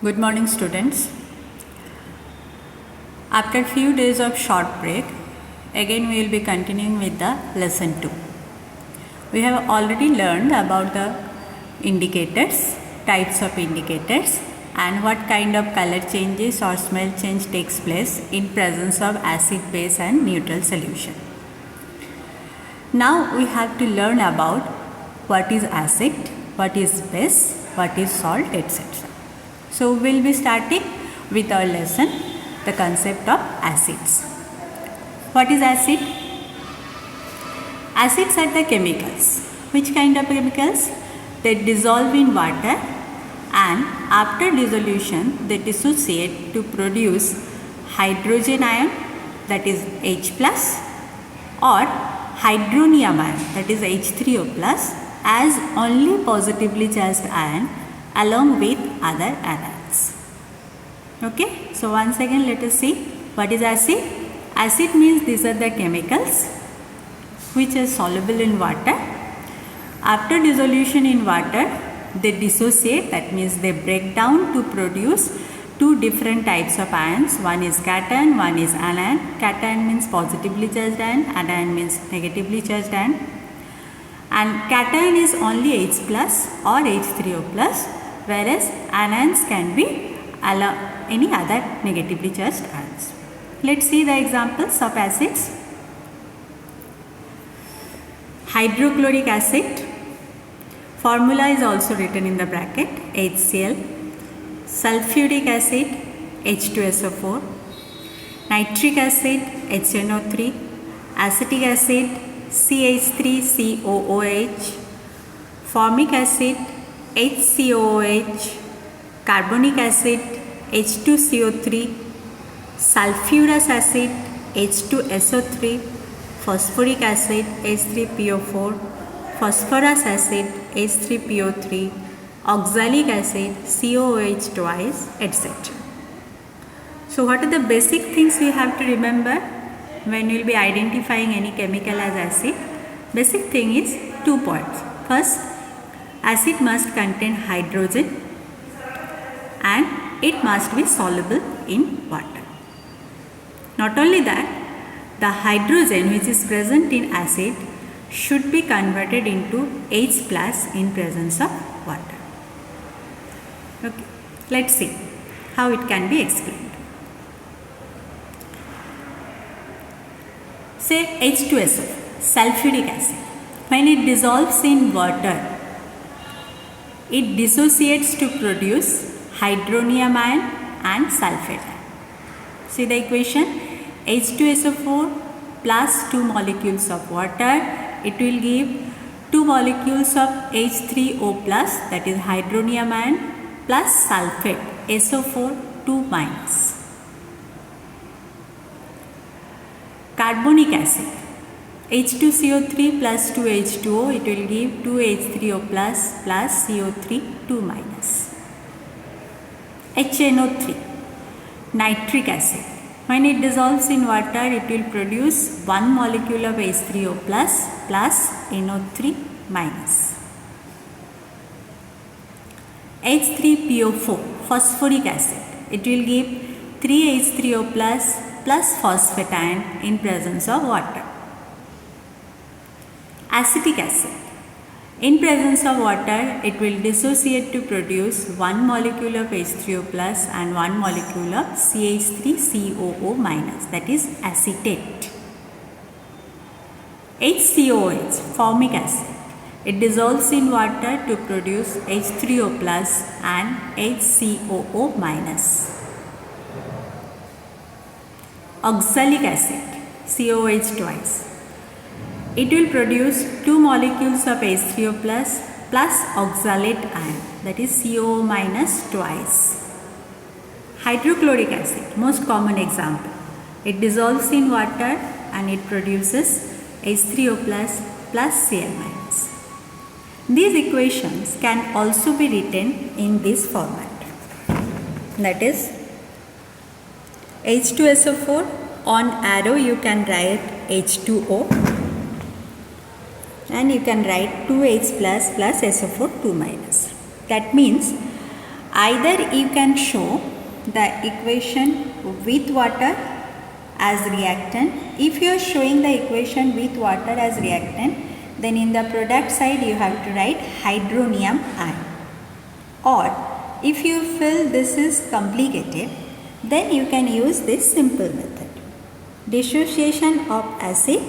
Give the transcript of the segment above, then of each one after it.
Good morning, students. After few days of short break, again we will be continuing with the lesson 2. We have already learned about the indicators, types of indicators, and what kind of color changes or smell change takes place in presence of acid, base and neutral solution. Now we have to learn about what is acid, what is base, what is salt, etc. So we will be starting with our lesson, the concept of acids. What is acid? Acids are the chemicals. Which kind of chemicals? They dissolve in water and after dissolution they dissociate to produce hydrogen ion, that is H plus, or hydronium ion, that is H3O plus, as only positively charged ion along with other anions. Okay, so once again let us see what is acid. Acid means these are the chemicals which are soluble in water. After dissolution in water, they dissociate, that means they break down to produce two different types of ions. One is cation, one is anion. Cation means positively charged ion, anion means negatively charged ion. And cation is only H plus or H3O plus, whereas anions can be any other negatively charged ions. Let's see the examples of acids. Hydrochloric acid, formula is also written in the bracket, HCl. Sulfuric acid, H2SO4. Nitric acid, HNO3. Acetic acid, CH3COOH. Formic acid, HCOOH. Carbonic acid, H2CO3. Sulfurous acid, H2SO3. Phosphoric acid, H3PO4. Phosphorus acid, H3PO3. Oxalic acid, COOH twice, etc. So what are the basic things we have to remember when we will be identifying any chemical as acid? Basic thing is 2 points. First, acid must contain hydrogen and it must be soluble in water. Not only that, the hydrogen which is present in acid should be converted into H plus in presence of water. Okay, let's see how it can be explained. Say H2SO, sulfuric acid. When it dissolves in water, it dissociates to produce hydronium ion and sulfate ion. See the equation, H2SO4 plus 2 molecules of water, it will give 2 molecules of H3O plus, that is hydronium ion, plus sulfate SO4 2 minus. Carbonic acid, H2CO3 plus 2H2O, it will give 2H3O plus CO3 2 minus. HNO3, nitric acid. When it dissolves in water, it will produce 1 molecule of H3O plus NO3 minus. H3PO4, phosphoric acid. It will give 3H3O plus phosphate ion in presence of water. Acetic acid. In presence of water, it will dissociate to produce 1 molecule of H3O plus and 1 molecule of CH3COO minus, that is acetate. HCOH, formic acid. It dissolves in water to produce H3O plus and HCOO minus. Oxalic acid, COH twice. It will produce 2 molecules of H3O plus oxalate ion, that is CO minus twice. Hydrochloric acid, most common example. It dissolves in water and it produces H3O plus Cl minus. These equations can also be written in this format. That is H2SO4, on arrow you can write H2O. And you can write 2H plus SO4 2 minus. That means either you can show the equation with water as reactant. If you are showing the equation with water as reactant, then in the product side you have to write hydronium ion. Or if you feel this is complicated, then you can use this simple method. Dissociation of acid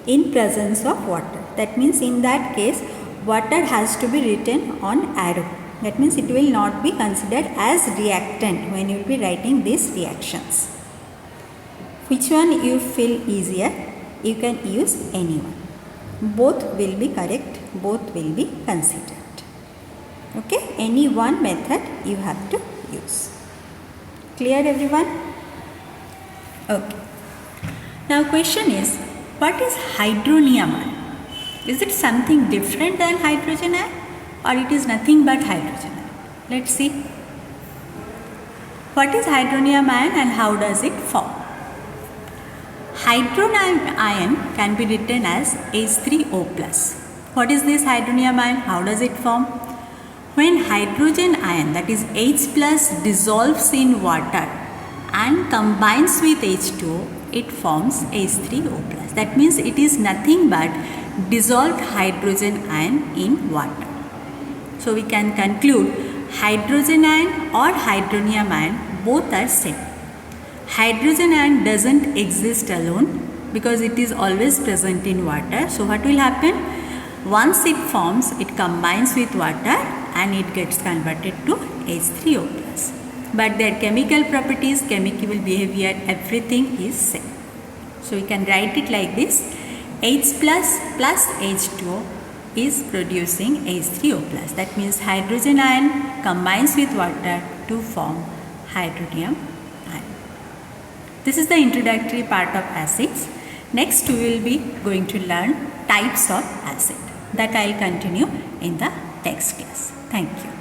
in presence of water. That means in that case, water has to be written on arrow. That means it will not be considered as reactant when you will be writing these reactions. Which one you feel easier, you can use any one. Both will be correct, both will be considered. Okay, any one method you have to use. Clear everyone? Okay. Now question is, what is hydronium ion? Is it something different than hydrogen ion, or it is nothing but hydrogen ion? Let's see. What is hydronium ion and how does it form? Hydronium ion can be written as H3O+. What is this hydronium ion? How does it form? When hydrogen ion, that is H+, dissolves in water and combines with H2O, it forms H3O+. That means it is nothing but dissolved hydrogen ion in water. So we can conclude hydrogen ion or hydronium ion both are same. Hydrogen ion doesn't exist alone because it is always present in water. So what will happen? Once it forms, it combines with water and it gets converted to H3O+. But their chemical properties, chemical behavior, everything is same. So we can write it like this. H+ plus H2O is producing H3O+. That means hydrogen ion combines with water to form hydronium ion. This is the introductory part of acids. Next we will be going to learn types of acid. That I will continue in the next class. Thank you.